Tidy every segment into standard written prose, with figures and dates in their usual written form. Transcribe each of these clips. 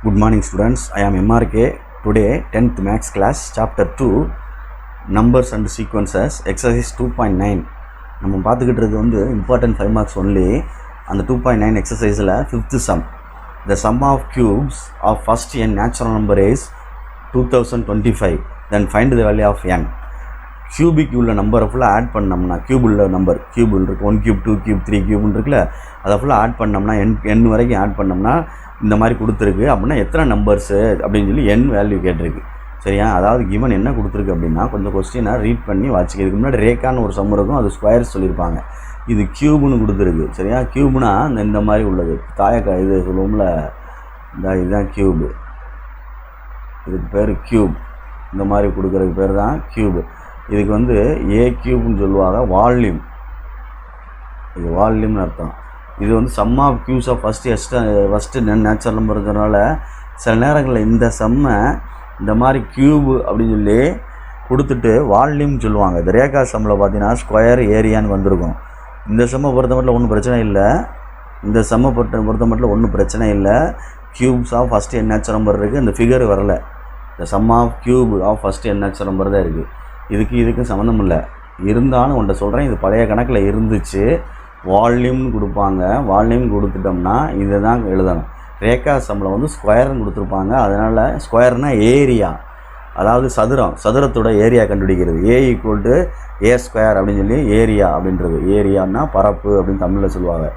Good morning students, I am MRK. Today 10th Maths class chapter 2 Numbers and Sequences exercise 2.9 நம்ம பார்த்துக்கிட்டு வந்து important 5 marks only. அந்த 2.9 exerciseல 5th sum. The sum of cubes of first n natural number is 2025. Then find the value of n. Cubic உள்ள நம்பரை ஃபுல்லாக add பண்ணோம்னா cube உள்ள number cube இருக்குது 1 கியூப் 2 கியூப் 3 கியூப்னு இருக்குல்ல, அதை ஃபுல்லாக ஆட் பண்ணோம்னா n வரைக்கும் ஆட் பண்ணோம்னா இந்த மாதிரி கொடுத்துருக்கு. அப்படின்னா எத்தனை நம்பர்ஸு அப்படின்னு சொல்லி n வேல்யூ கேட்டிருக்கு. சரியா? அதாவது கிவன் என்ன கொடுத்துருக்கு அப்படின்னா கொஞ்சம் கொஸ்டினை ரீட் பண்ணி வாட்சிக்க. இதுக்கு முன்னாடி ரேக்கான்னு ஒரு சம் இருக்கும், அது ஸ்கொயர்ஸ் சொல்லியிருப்பாங்க. இது கியூப்னு கொடுத்துருக்கு. சரியா? கியூப்னா இந்த மாதிரி உள்ளது தாயக்கா இது சொல்லுவோம்ல, இதுதான் கியூபு, இதுக்கு பேர் கியூப். இந்த மாதிரி கொடுக்குறதுக்கு பேர் தான் கியூபு. இதுக்கு வந்து ஏ கியூப்னு சொல்லுவாங்க. வால்யூம், இது வால்யூம்னு அர்த்தம். இது வந்து sum of cubes of first natural நம்பருங்கிறதுனால சில நேரங்களில் இந்த சம்மை இந்த மாதிரி கியூபு அப்படின்னு சொல்லி கொடுத்துட்டு வால்யூம்னு சொல்லுவாங்க. இந்த ரேகா சம்மில் பார்த்தீங்கன்னா ஸ்கொயர் ஏரியான்னு வந்திருக்கும். இந்த சம்மை பொறுத்த மட்டும் ஒன்றும் பிரச்சனை இல்லை. இந்த சம்மை பொறுத்த மட்டும் ஒன்றும் பிரச்சனை இல்லை. Cubes of first natural number இருக்குது, இந்த ஃபிகர் வரலை. இந்த sum of cube of first natural number தான் இருக்குது. இதுக்கும் சம்மந்தம் இல்லை. இருந்தாலும் உன்ட்ட சொல்கிறேன், இது பழைய கணக்கில் இருந்துச்சு. வால்யூம்னு கொடுப்பாங்க. வால்யூம் கொடுத்துட்டோம்னா இதை தான் எழுதணும். ரேகா சம்மில் வந்து ஸ்கொயர்னு கொடுத்துருப்பாங்க. அதனால் ஸ்கொயர்னால் ஏரியா, அதாவது சதுரத்தோட ஏரியா கண்டுபிடிக்கிறது. ஏ ஈக்குவல் டு ஏ ஸ்கொயர் அப்படின்னு சொல்லி ஏரியா அப்படின்றது. ஏரியான்னா பரப்பு அப்படின்னு தமிழில் சொல்லுவாங்க.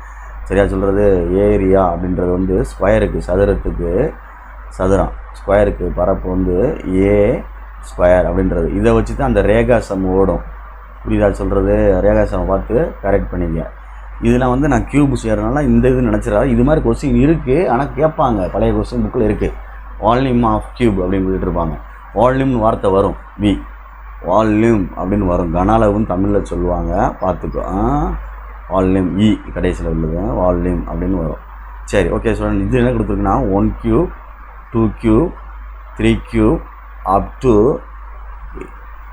சரியா சொல்கிறது? ஏரியா அப்படின்றது வந்து ஸ்கொயருக்கு, சதுரத்துக்கு சதுரம், ஸ்கொயருக்கு பரப்பு வந்து ஏ ஸ்கொயர் அப்படின்றது. இதை வச்சு தான் அந்த ரேகா சம் ஓடும். புரியுதா சொல்கிறது? ரேகா சம்மை பார்த்து கரெக்ட் பண்ணிக்க. இதில் வந்து நான் கியூப் செய்கிறதுனால இந்த இது நினச்சிடாது. இது மாதிரி கொஸ்டின் இருக்குது, ஆனால் கேட்பாங்க. பழைய கொஸ்டின் புக்கில் இருக்குது. வால்யூம் ஆஃப் கியூப் அப்படின்னு சொல்லிட்டு இருப்பாங்க. வால்யூம்னு வார்த்தை வரும், வால்யூம் அப்படின்னு வரும். கன அளவுன்னு தமிழில் சொல்லுவாங்க, பார்த்துக்கோ. வால்யூம் கடைசியில் உள்ளது வால்யூம் அப்படின்னு வரும். சரி, ஓகே. சொல்லுங்கள். இது என்ன கொடுத்துருக்குன்னா 1 cube 2 cube 3 cube up to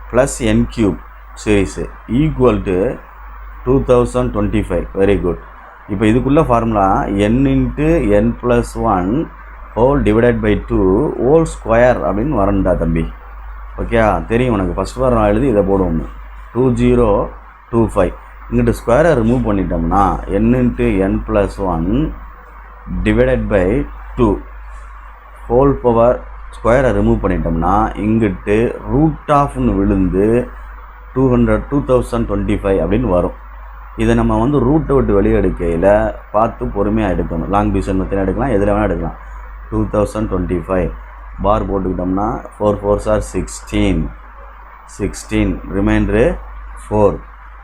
plus n cube series equal to 2025. Very good. இப்போ இதுக்குள்ள formula n into n plus 1 whole divided by 2 whole square அப்படின்னு வரணுண்டா தம்பி. ஓகே, தெரியும் உனக்கு. ஃபஸ்ட் வாரம் எழுதி இதை போடுவோம். 2025 இங்கிட்ட ஸ்கொயரை ரிமூவ் பண்ணிட்டோம்னா n into n plus 1 divided by 2 whole power ஸ்கொயரை ரிமூவ் பண்ணிட்டோம்னா இங்கிட்டு ரூட் ஆஃப்னு விழுந்து 2025 அப்படின்னு வரும். இதை நம்ம வந்து ரூட்டை விட்டு வெளியே எடுக்கையில் பார்த்து பொறுமையாக எடுக்கணும். லாங் டிவிஷன் மெத்தட் எடுக்கலாம், எதில் வேணால் எடுக்கலாம். 2025 பார் போட்டுக்கிட்டோம்னா 4 4s are 16 ரிமைண்டரு 4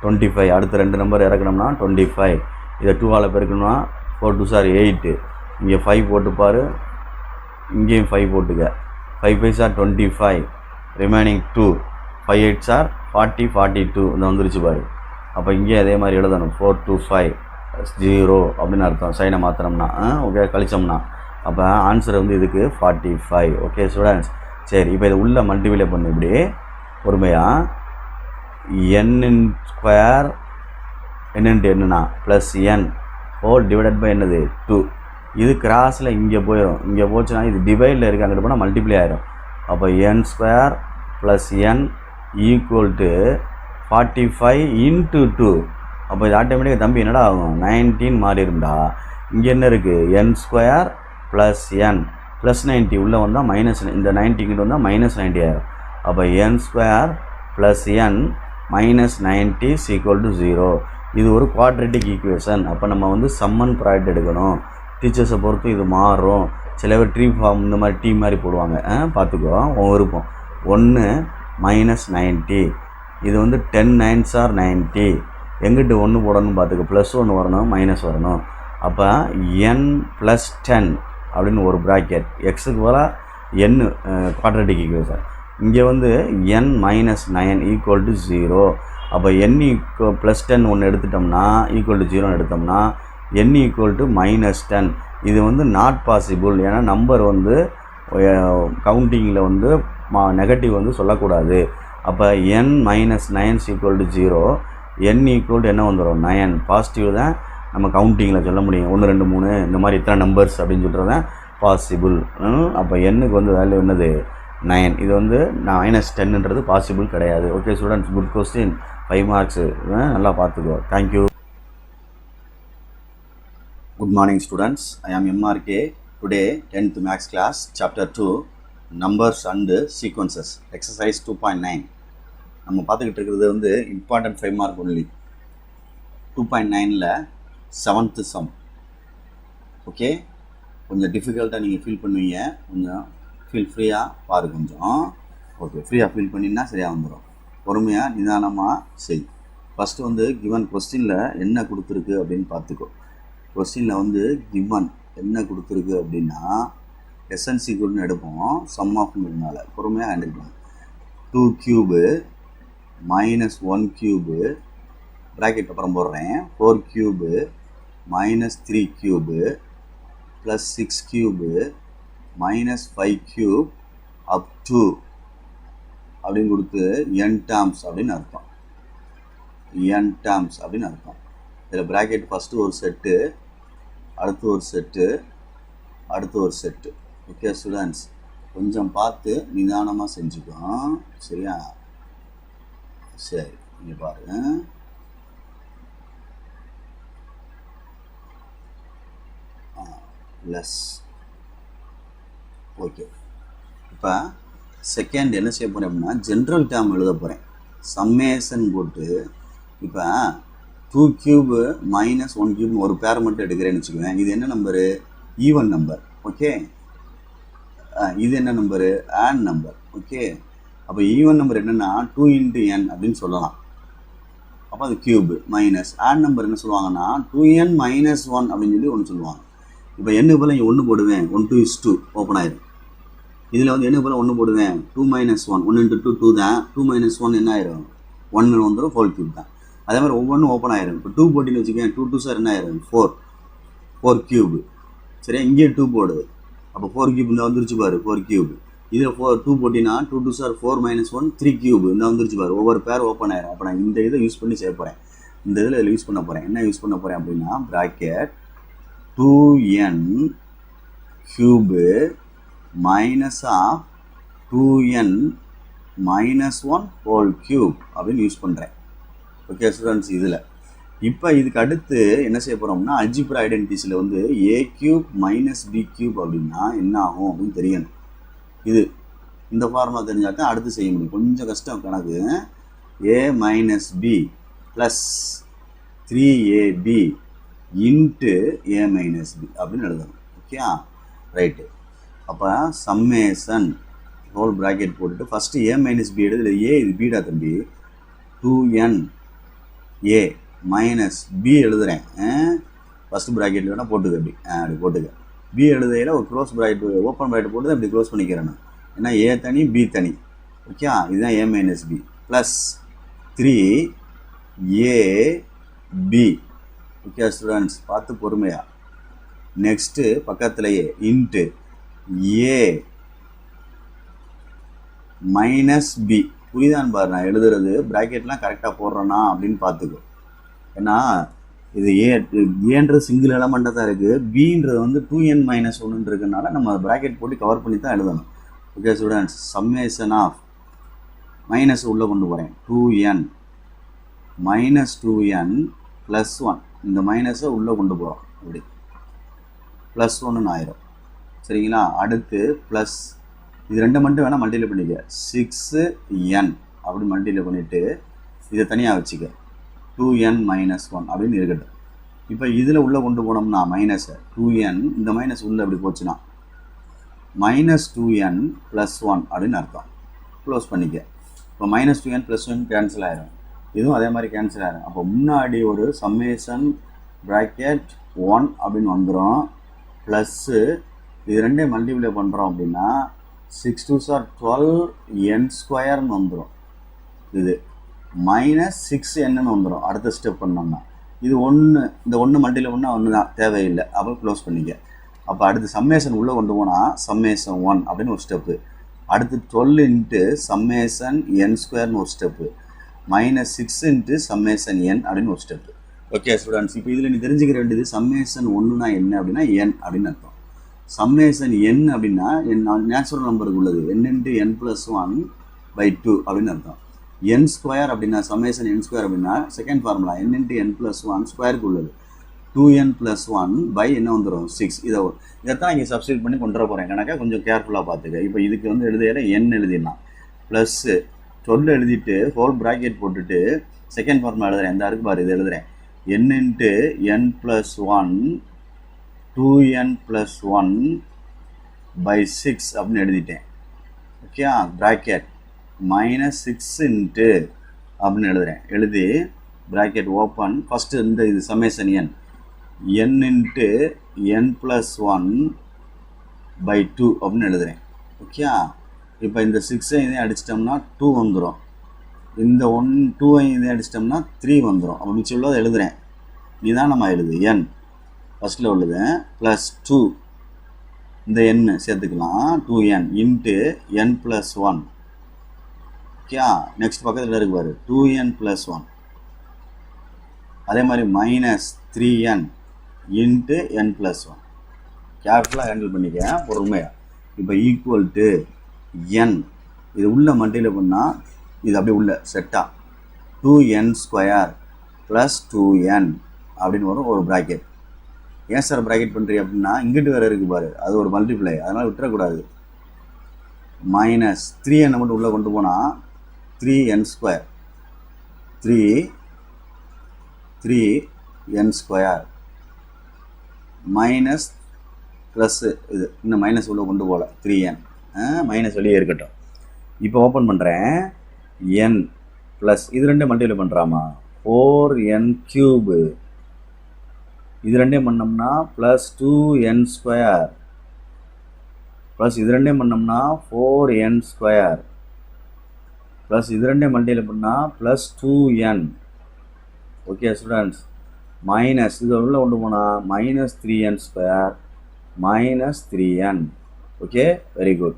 25. அடுத்த 2 நம்பர் இறக்கணும்னா 25. இதை 2ஆல் பெருக்கணும்னா 4 2s are 8. இங்கே 5 போட்டுப்பார், இங்கேயும் 5 போட்டுக்க. 5 5s are 25 remaining 2. 5 8s are 40 42. இந்த வந்துருச்சு பாரு. அப்போ இங்கே அதே மாதிரி எழுதணும். 4 2 5 0 அப்படின்னு அர்த்தம். சைனை மாற்றினோம்னா ஓகே, கழிச்சோம்னா அப்போ ஆன்சர் வந்து இதுக்கு 45. ஓகே ஸ்டூடெண்ட்ஸ், சரி. இப்போ இது உள்ள மல்டிபிளை பண்ணு இப்படி பொறுமையாக. n ஸ்கொயர் என்னன்னா plus n whole divided by என்னது 2. இது கிராஸில் இங்கே போயிடும். இங்கே போச்சுன்னா இது டிவைடில் இருக்குது, அங்கிட்டு போனால் மல்டிப்ளை ஆகிடும். அப்போ n square plus n equal to 45 into 2. அப்போ இது ஆட்டோமேட்டிக்காக தம்பி என்னடா ஆகும்? 19 மாறிடும்டா. இங்கே என்ன இருக்குது? n square plus n plus 90 உள்ளே வந்தால் மைனஸ், இந்த 90 கிட்ட வந்தால் மைனஸ் 90 ஆகிடும். அப்போ n square plus n minus 90 equal to 0. இது ஒரு குவாட்ரேட்டிக் ஈக்குவேஷன். அப்போ நம்ம வந்து சம் அண்ட் ப்ராடக்ட் எடுக்கணும். டீச்சர்ஸை பொறுத்து இது மாறும். சில பேர் ட்ரீ ஃபார்ம் இந்த மாதிரி டீ மாதிரி போடுவாங்க. பார்த்துக்கோ, உன் விருப்பம். 1 மைனஸ் 90. இது வந்து 10 9s are 90. எங்கிட்ட 1 போடணும்னு பார்த்துக்கோ. ப்ளஸ் 1 வரணும், மைனஸ் வரணும். அப்போ n ப்ளஸ் 10 அப்படின்னு ஒரு ப்ராக்கெட். எக்ஸுக்கு போல n குவாட்ரேட்டிக் ஈக்குவேஷன். இங்கே வந்து n மைனஸ் 9 ஈக்குவல் டு 0. அப்போ n ப்ளஸ் 10 ஒன்று எடுத்துட்டோம்னா ஈக்குவல் டு 0 எடுத்தோம்னா n ஈக்குவல் டு மைனஸ் 10. இது வந்து நாட் பாசிபிள். ஏன்னா நம்பர் வந்து கவுண்டிங்கில் வந்து நெகட்டிவ் வந்து சொல்லக்கூடாது. அப்போ n minus 9 equal to 0. n equal to என்ன வந்துடும்? 9. பாசிட்டிவ் தான் நம்ம கவுண்டிங்கில் சொல்ல முடியும். 1 2 3 இந்த மாதிரி இத்தனை நம்பர்ஸ் அப்படின்னு சொல்கிறத பாசிபிள். அப்போ எண்ணுக்கு வந்து வேல்யூ என்னது 9. இது வந்து -10ன்றது பாசிபிள் கிடையாது. Okay students, good question, 5 marks. நல்லா பார்த்துக்கோ. Thank you. Good morning students, I am MRK. Today 10th Maths class, chapter 2, numbers and sequences, exercise 2.9. நம்ம பார்த்துக்கிட்டு இருக்கிறது வந்து important 5 mark only. 2.9ல 7th sum. Okay, கொஞ்சம் டிஃபிகல்ட்டாக நீங்கள் ஃபீல் பண்ணுவீங்க, கொஞ்சம் ஃப்ரீயாக பாரு கொஞ்சம். ஓகே, ஃப்ரீயாக ஃபீல் பண்ணினா சரியாக வந்துடும். பொறுமையாக நிதானமாக செய். ஃபஸ்ட்டு வந்து கிவன் கொஸ்டினில் என்ன கொடுத்துருக்கு அப்படின்னு பார்த்துக்கோ. கொஸ்டினில் வந்து கிவன் என்ன கொடுத்துருக்கு அப்படின்னா எஸ்என்சி கூடன்னு எடுப்போம். சம் ஆஃப் இருந்தால பொறுமையாக ஹேண்டில் பண்ணுவோம். 2 கியூபு -1 கியூபு ப்ராக்கெட் அப்புறம் போடுறேன். 4 cube -3 cube plus 6 cube -5 cube up to அப்படின்னு கொடுத்து n டேர்ம்ஸ் அப்படின்னு அர்த்தம். n டேர்ம்ஸ் அப்படின்னு அர்த்தம். இதில் ப்ராக்கெட் ஃபஸ்ட்டு ஒரு செட்டு, அடுத்து ஒரு செட்டு, அடுத்து ஒரு செட்டு. ஓகே ஸ்டூடெண்ட்ஸ், கொஞ்சம் பார்த்து நிதானமாக செஞ்சுக்கோம், சரியா? சரி, இங்கே பாருங்க. ப்ளஸ். ஓகே, இப்போ செகண்ட் என்ன செய்ய போகிறேன் அப்படின்னா ஜென்ரல் டேர்ம் எழுத போகிறேன். சம்மேஷன் போட்டு இப்போ 2 கியூபு -1 கியூப் ஒரு பேர் மட்டும் எடுக்கிறேன்னு வச்சுக்குவேன். இது என்ன நம்பரு? Even number. ஓகே, இது என்ன நம்பரு? On number. ஓகே, அப்போ ஈவன் நம்பர் என்னென்னா 2 × n அப்படின்னு சொல்லலாம். அப்போ அது கியூபு மைனஸ் ஆன் நம்பர் என்ன சொல்லுவாங்கன்னா 2n - 1 அப்படின்னு சொல்லி ஒன்று சொல்லுவாங்க. இப்போ என்ன போல் இங்கே 1 போடுவேன், 1 2 is 2 ஓப்பன் ஆயிடும். இதில் வந்து என்ன போல் 1 போடுவேன், 2 - 1 1 × 2 2 தான். 2 - 1 என்ன ஆயிரும்? 1 வந்துடும், ஹோல் கியூப் தான். அதே மாதிரி ஒவ்வொன்றும் ஓப்பன் ஆயிரும். இப்போ 2 போட்டின்னு வச்சுக்கேன், 2 2 சார் என்ன ஆயிரும்? 4 கியூபு. சரியா? இங்கேயே 2 போடு. அப்போ 4 கியூப் இந்த வந்துருச்சு பாரு, 4 கியூப். இதில் 2 போட்டினா 2 2 சார் 4 - 1 3 கியூப் இந்த வந்துருச்சு பாரு. ஒவ்வொரு பேர் ஓப்பன் ஆயிரும். அப்போ நான் இந்த இதை யூஸ் பண்ணி செய்ய போகிறேன். இந்த இதில் யூஸ் பண்ண போகிறேன். என்ன யூஸ் பண்ண போகிறேன் அப்படின்னா bracket 2n cube minus of 2n - 1 whole cube அப்படின்னு யூஸ் பண்ணுறேன். ஓகே ஸ்டூடெண்ட்ஸ், இதில் இப்போ இதுக்கு அடுத்து என்ன செய்ய போகிறோம்னா அல்ஜிப்ரா ஐடென்டிட்டிஸில் வந்து a கியூப் - b கியூப் அப்படின்னா என்ன ஆகும் அப்படின்னு தெரியணும். இது இந்த ஃபார்முலா தெரிஞ்சால் தான் அடுத்து செய்ய முடியும். கொஞ்சம் கஷ்டம் கணக்கு. a - b plus 3ab into a - b அப்படின்னு எழுதணும். Okay right. அப்போ சம்மேஷன் ஹோல் ப்ராக்கெட் போட்டுட்டு ஃபஸ்ட்டு a - b எடுத்து a இது பீடா தம்பி. 2n a மைனஸ் b எழுதுகிறேன். ஃபஸ்ட்டு ப்ராக்கெட் வேணால் போட்டுக்க, அப்படி போட்டுக்க. b எழுதையில் ஒரு க்ளோஸ் ப்ராக்கெட் ஓப்பன் ப்ராக்கெட் போட்டு அப்படி க்ளோஸ் பண்ணிக்கிறேன் நான். ஏன்னா a தனி b தனி. ஓகே, இதுதான் a - b plus 3ab. Okay students, பார்த்து பொறுமையா. நெக்ஸ்ட்டு பக்கத்துலேயே இன்ட்டு a - b. புரியுதான்னு பாரு, நான் எழுதுறது ப்ராக்கெட்லாம் கரெக்டாக போடுறேன்னா அப்படின்னு பார்த்துக்கோ. ஏன்னா இது ஏன்றது சிங்கிள் எலமெண்ட்டாக தான் இருக்குது. பின்றது வந்து 2n - 1 இருக்குனால நம்ம ப்ராக்கெட் போட்டு கவர் பண்ணி தான் எழுதணும். Okay students, summation of minus உள்ளே கொண்டு போகிறேன். 2n - 2n + 1. இந்த மைனஸை உள்ளே கொண்டு போகிறோம். அப்படி ப்ளஸ் 1ன்னு ஆயிரும். சரிங்களா? அடுத்து ப்ளஸ் இது ரெண்டு மட்டும் வேணால் மல்டிப்ளை பண்ணிக்க. 6n அப்படி மல்டிப்ளை பண்ணிவிட்டு இதை தனியாக வச்சுக்க. 2n - 1 அப்படின்னு இருக்கட்டும். இப்போ இதில் உள்ளே கொண்டு போனோம்னா மைனஸை 2n இந்த மைனஸ் உள்ளே அப்படி போச்சுன்னா -2n + 1 அப்படின்னு அர்த்தம். க்ளோஸ் பண்ணிக்க. இப்போ -2n + 1 கேன்சல் ஆயிரும். இதுவும் அதே மாதிரி கேன்சல் ஆயிரும். அப்போ முன்னாடி ஒரு சம்மேஷன் ப்ராக்கெட் 1 அப்படின்னு வந்துடும். ப்ளஸ்ஸு இது ரெண்டையும் மல்டிப்ளை பண்ணுறோம் அப்படின்னா 6 2 சார் 12n² வந்துடும். இது -6n வந்துடும் அடுத்த ஸ்டெப் பண்ணோம்னா. இது 1, இந்த 1 மல்டிப்ளை பண்ணால் 1 தான், தேவையில்லை. அப்போ க்ளோஸ் பண்ணிக்க. அப்போ அடுத்து சம்மேஷன் உள்ளே கொண்டு போனால் சம்மேஷன் 1 அப்படின்னு ஒரு ஸ்டெப்பு. அடுத்து 12 இன்ட்டு சம்மேஷன் n² ஒரு ஸ்டெப்பு. -6 இன்ட்டு சம்மேஷன் n அப்படின்னு ஒரு ஸ்டெப்பு. ஓகே ஸ்டூடெண்ட்ஸ், இப்போ இதில் நீ தெரிஞ்சுக்க வேண்டியது சம்மேஷன் 1னா என்ன அப்படின்னா n அப்படின்னு அர்த்தம். சம்மேஷன் n அப்படின்னா நேச்சுரல் நம்பருக்கு உள்ளது n இன்ட்டு n + 1/2 அப்படின்னு அர்த்தம். n ஸ்கொயர் அப்படின்னா சம்மேஷன் n ஸ்கொயர் அப்படின்னா second formula n into n + 1 ஸ்கொயருக்கு உள்ளது 2n + 1 என்ன வந்துடும் 6. இதைத்தான் இங்கே சப்ஸ்டியூட் பண்ணி கொண்டு வர போகிறேன் கணக்கா, கொஞ்சம் கேர்ஃபுல்லாக பார்த்துக்க. இப்போ இதுக்கு வந்து எழுதுகிற n எழுதிடலாம், ப்ளஸ் 12 எழுதிட்டு ஹோல் ப்ராக்கெட் போட்டுட்டு செகண்ட் ஃபார்முலா எழுதுறேன். இந்த இருக்கு பாரு, இது எழுதுறேன் n இன்ட்டு n + 1 2n + 1/6 அப்படின்னு எழுதிட்டேன். ஓகே, ப்ராக்கெட் -6 இன்ட்டு அப்படின்னு எழுதுறேன். எழுதி ப்ராக்கெட் ஓப்பன், ஃபஸ்ட்டு இந்த இது சம்மேஷன் n இன்ட்டு n + 1/2 அப்படின்னு எழுதுறேன். ஓகே, இப்போ இந்த 6ஐ இதையும் அடிச்சிட்டோம்னா 2 வந்துடும், இந்த 2ஐ இதையும் அடிச்சிட்டோம்னா 3 வந்துடும். அப்போ மிச்சம் உள்ளதை எழுதுறேன், நிதானமாக எழுது. n ஃபஸ்ட்டில் உள்ளது +2, இந்த n சேர்த்துக்கலாம் 2n into n + 1. Okay, next பக்கத்தில் இருக்கு பாரு 2n + 1. அதே மாதிரி -3n இன்ட்டு n + 1. கேர்ஃபுல்லாக ஹேண்டில் பண்ணிக்க, பொறுமையாக. இப்போ ஈக்குவல் டு n, இது உள்ள மல்டிப்ளை பண்ணால் இது அப்படியே உள்ள செட்டாக 2n² + 2n அப்படின்னு வரும் ஒரு ப்ராக்கெட். ஏன் சார் ப்ராக்கெட் பண்ணுறீங்க அப்படின்னா இங்கிட்டு வேறு இருக்குது பாரு, அது ஒரு மல்டிப்ளை, அதனால் விட்டுறக்கூடாது. -3n மட்டும் உள்ளே கொண்டு போனால் 3n² 3n² மைனஸ் ப்ளஸ்ஸு, இது இன்னும் மைனஸ் உள்ளே கொண்டு போகல, 3n மைனஸ் வெளியே இருக்கட்டும். இப்போ ஓப்பன் பண்ணுறேன், n ப்ளஸ் இது ரெண்டே மல்டிப்ளை பண்ணுறாமா 4n³ இது ரெண்டையும் பண்ணோம்னா +2n² ப்ளஸ் இது ரெண்டையும் பண்ணோம்னா 4n² ப்ளஸ் இது ரெண்டையும் மல்டிப்ளை பண்ணால் +2n. ஓகே ஸ்டூடெண்ட்ஸ், மைனஸ் இது உள்ள கொண்டு போனால் -3n² -3n. Okay, very good.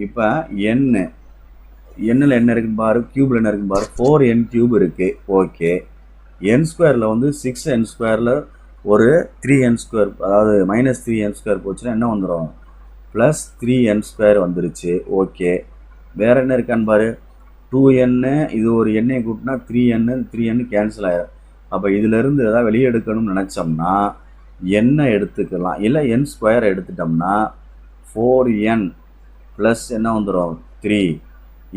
இப்போ என்னில் என்ன இருக்குன்னு பாரு, க்யூபில் என்ன இருக்குன்னு பாரு, 4n³ இருக்குது. ஓகே, n² வந்து 6n² ஒரு 3n², அதாவது -3n² போச்சுன்னா என்ன வந்துடும், +3n² வந்துருச்சு. ஓகே, வேறு என்ன இருக்கான்னு பாரு, 2n, இது ஒரு எண்ணை கூட்டினா 3n கேன்சல் ஆகிடும். அப்போ இதிலேருந்து எதாவது வெளியே எடுக்கணும்னு நினச்சோம்னா என்ன எடுத்துக்கலாம், இல்லை n² எடுத்துட்டோம்னா 4n ப்ளஸ் என்ன வந்துடும் 3.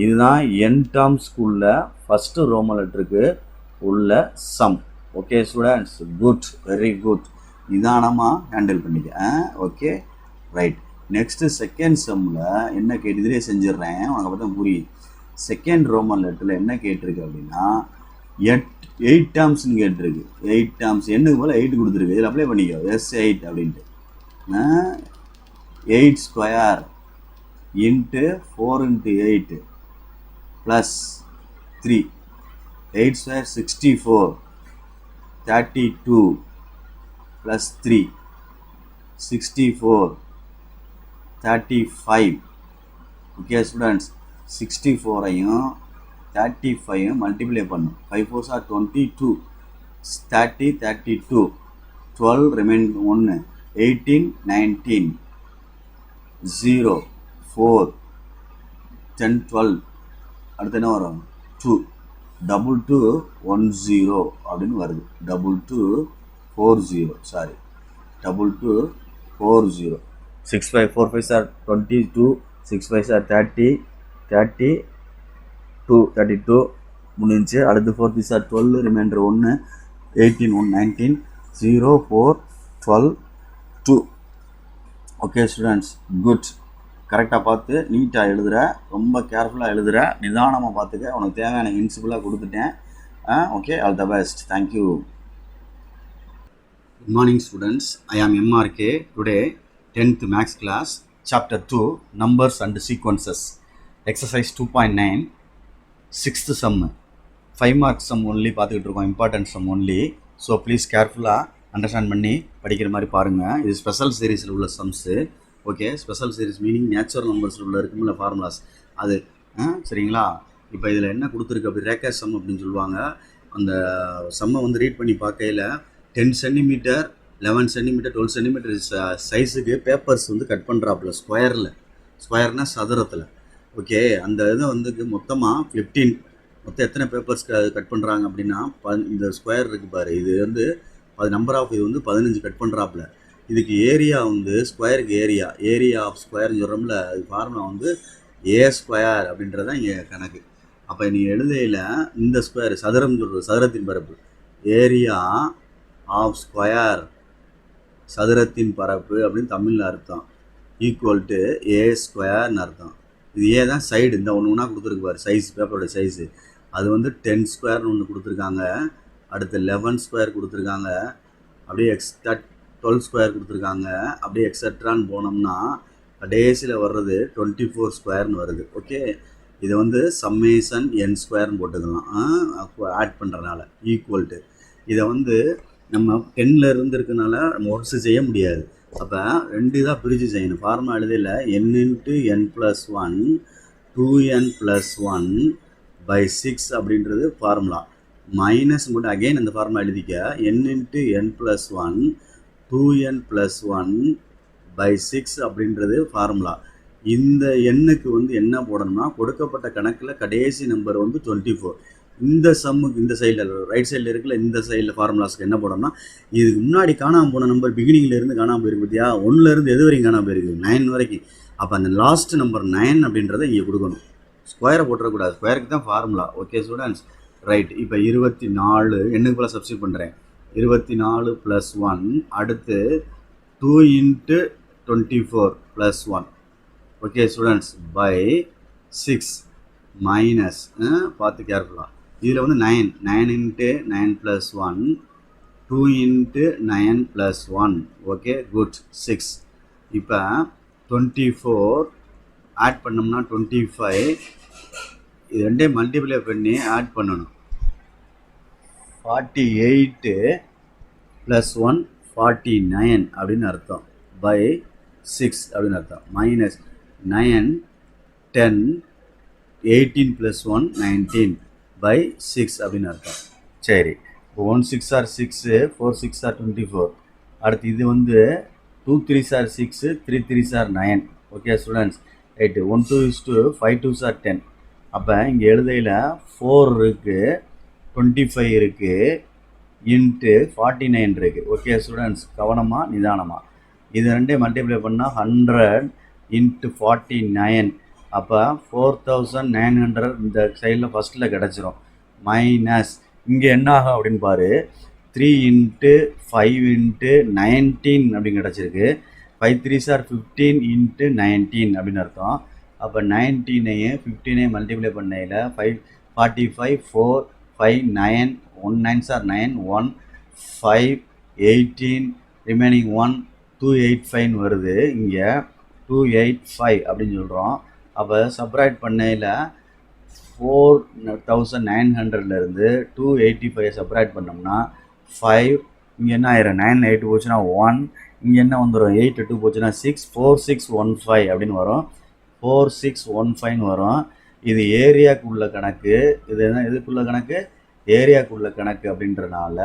இதுதான் n டேர்ம்ஸ்க்குள்ள ஃபஸ்ட்டு ரோமன் லெட்டருக்கு உள்ள sum. Okay students, good, very good. நிதானமாக ஹேண்டில் பண்ணிக்க. Okay, right. நெக்ஸ்ட்டு செகண்ட் சம்மில் என்ன கேட்டு, இதிலே செஞ்சிடுறேன், உனக்கு பார்த்தா புரியும். செகண்ட் ரோமன் லெட்டரில் என்ன கேட்டிருக்கு அப்படின்னா 8 டேர்ம்ஸ்னு கேட்டிருக்கு. 8 டேர்ம்ஸ், என்னுக்கு போல் 8 கொடுத்துருக்கு. இதில் அப்ளை பண்ணிக்கோ, S8 அப்படின்ட்டு. 8² இன்ட்டு 4 × 8 ப்ளஸ் 3. 8² 64, 32 + 3 64 35. ஓகே ஸ்டூடெண்ட்ஸ், 64ஐயும் 35ஐயும் மல்டிப்ளை பண்ணும். 5 4s are 22, 30 32, 12 ரிமைன் 1, 18 19, 0 4 10 12, அடுத்து என்ன வரும் 2, 2 2 1 0 அப்படின்னு வருது. 2 2 4 0, sorry 2 2 4 0. 6 5 4 5s are 22, 6 5s are 30, 32 32 முடிஞ்சு. அடுத்து 4 3s are 12, reminder 1, 18 1 19, 0 4 12 2. Okay students, good. கரெக்டாக பார்த்து நீட்டாக எழுதுகிற, ரொம்ப கேர்ஃபுல்லாக எழுதுகிற, நிதானமாக பார்த்துக்க. உனக்கு தேவையான இன்சிபிளாக கொடுத்துட்டேன். Okay, all the best. Thank you. Good morning students, I am MRK. Today 10th maths class, chapter 2, numbers and sequences, exercise 2.9, 6th sum, 5 marks sum only பார்த்துக்கிட்டு இருக்கோம், important sum only. So please கேர்ஃபுல்லாக அண்டர்ஸ்டாண்ட் பண்ணி படிக்கிற மாதிரி பாருங்கள். இது special சீரீஸில் உள்ள sums. Okay, special series meaning natural நம்பர்ஸில் உள்ள இருக்குமில்ல ஃபார்முலாஸ் அது. சரிங்களா? இப்போ இதில் என்ன கொடுத்துருக்கு அப்படி, ரேக்கா சம் அப்படின்னு சொல்லுவாங்க. அந்த சம்மை வந்து ரீட் பண்ணி பார்க்கையில் 10 cm 11 சென்டிமீட்டர் 12 சென்டிமீட்டர் சைஸுக்கு பேப்பர்ஸ் வந்து கட் பண்ணுறாப்புல ஸ்கொயர்னால் சதுரத்தில். ஓகே, அந்த இதை வந்து மொத்தமாக 15 மொத்தம் எத்தனை பேப்பர்ஸ் கட் பண்ணுறாங்க அப்படின்னா இந்த ஸ்கொயர் இருக்குது பாரு, இது வந்து நம்பர் ஆஃப் இது வந்து 15 கட் பண்ணுறாப்புல. இதுக்கு ஏரியா வந்து ஸ்கொயருக்கு ஏரியா ஆஃப் ஸ்கொயர்னு சொல்கிறோம்ல, அது ஃபார்முலா வந்து ஏ ஸ்கொயர் அப்படின்றது தான் இங்கே கணக்கு. அப்போ நீ எழுதையில் இந்த ஸ்கொயர் சதுரம் சொல்கிறது, சதுரத்தின் பரப்பு, ஏரியா ஆஃப் ஸ்கொயர் சதுரத்தின் பரப்பு அப்படின்னு தமிழில் அர்த்தம், ஈக்குவல் டு ஏ ஸ்கொயர்னு அர்த்தம். இது ஏ தான் சைடு, இந்த ஒன்று ஒன்றா கொடுத்துருக்கு பாரு சைஸ், பேப்பரோட சைஸு. அது வந்து 10 ஸ்கொயர்னு ஒன்று கொடுத்துருக்காங்க, அடுத்து 11 ஸ்கொயர் கொடுத்துருக்காங்க, அப்படியே எக்ஸ்ட்ரா 12 ஸ்கொயர் கொடுத்துருக்காங்க, அப்படியே எக்ஸட்ரான்னு போனோம்னா கடைசியில் வர்றது 24 ஸ்கொயர்னு வருது. ஓகே, இதை வந்து சம்மேஷன் என் ஸ்கொயர்னு போட்டுக்கலாம் ஆட் பண்ணுறதுனால, ஈக்குவல் டு இதை வந்து நம்ம 10ல் இருந்துருக்கனால நம்ம ஒர்க்ஸ் செய்ய முடியாது. அப்போ 2 இதாக பிரித்து செய்யணும். ஃபார்முலா எழுதியில் n × n+1 2n+1/6 அப்படின்றது ஃபார்முலா. மைனஸ் மட்டும் அகெயின் அந்த ஃபார்முலா எழுதிக்க, n × n+1 2n+1/6 அப்படின்றது ஃபார்முலா. இந்த எண்ணுக்கு வந்து என்ன போடணும்னா கொடுக்கப்பட்ட கணக்கில் கடைசி நம்பர் வந்து 24. இந்த சம்முக்கு இந்த சைடில் ரைட் சைடில் இருக்குல்ல, இந்த சைடில் ஃபார்முலாஸ்க்கு என்ன போடணும்னா இதுக்கு முன்னாடி காணாமல் போன நம்பர் பிகினிங்லேருந்து காணாமல் போயிருக்கு பார்த்தியா, 1லேருந்து எது வரைக்கும் காணாமல் போயிருக்கு 9 வரைக்கும். அப்போ அந்த லாஸ்ட் நம்பர் 9 அப்படின்றத இங்கே கொடுக்கணும், ஸ்கொயரை போட்டுறக்கூடாது, ஸ்கொயருக்கு தான் ஃபார்முலா. Okay students, right. இப்போ 24 எண்ணுக்கு போல் சப்ஸ்டியூட் பண்ணுறேன், 24 + 1, அடுத்து 2 × 24 + 1. ஓகே ஸ்டூடெண்ட்ஸ், பை 6 மைனஸ், பார்த்து கேர்ஃபுல்லாக, இதில் வந்து 9 × 9+1 2 × 9+1. Okay good, 6. இப்போ 24 ஆட் பண்ணோம்னா 25, இது ரெண்டே மல்டிப்ளை பண்ணி ஆட் பண்ணணும், 48 + 1 49 அப்படின்னு அர்த்தம், பை 6 அப்படின்னு அர்த்தம், மைனஸ் 9 10 18 + 1 19/6 அப்படின்னு அர்த்தம். சரி, இப்போ 1 6 are 6, 4 6 are 24. அடுத்து இது வந்து 2 3 are 6, 3 3 are 9. Okay students, right. 1 2 is 2, 5 2 are 10. அப்போ இங்கே எழுதையில் 4 இருக்குது, 25 இருக்குது, இன்ட்டு 49 இருக்குது. ஓகே ஸ்டூடெண்ட்ஸ், கவனமாக நிதானமாக இது ரெண்டே மல்டிப்ளை பண்ணால் 100 × 49, அப்போ 4900 இந்த சைடில் ஃபஸ்ட்டில் கிடச்சிரும். மைனஸ் இங்கே என்ன ஆகும் அப்படின்னு பாரு, 3 × 5 × 19 அப்படின்னு கிடச்சிருக்கு, 5 3s are 15 × 19 அப்படின்னு அர்த்தம். அப்போ 19ஐயும் 15ஐயும் மல்டிப்ளை பண்ணையில் 5 45 4 5 9 1 9s are 9 1 5 18 ரிமைனிங் 1 285 வருது. இங்கே 285 அப்படின்னு சொல்கிறோம். அப்போ சப்ராக்ட் பண்ணையில் 4900லேருந்து 285 சப்ராக்ட் பண்ணோம்னா 5, இங்கே என்ன ஆயிரும் 9 8 போச்சுன்னா 1, இங்கே என்ன வந்துடும் 8 2 போச்சுன்னா 6 4615 அப்படின்னு வரும், 4615 வரும். இது ஏரியாவுக்குள்ள கணக்கு, இது என்ன இதுக்குள்ள கணக்கு, ஏரியாவுக்குள்ள கணக்கு அப்படின்றனால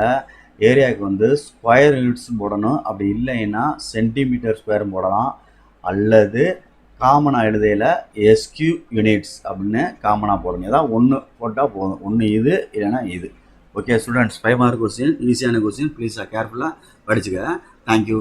ஏரியாவுக்கு வந்து ஸ்கொயர் யூனிட்ஸ் போடணும், அப்படி இல்லைன்னா சென்டிமீட்டர் ஸ்கொயர் போடலாம், அல்லது காமனாக எழுதையில் எஸ்கியூ யூனிட்ஸ் அப்படின்னு காமனாக போடணும். ஏதாவது ஒன்று போட்டால் போதும், ஒன்று இது இல்லைன்னா இது. ஓகே ஸ்டூடெண்ட்ஸ், 5 மார்க் கொஸ்டின், ஈஸியான கொஸ்டின், ப்ளீஸ் கேர்ஃபுல்லாக படிச்சுக்க. தேங்க்யூ.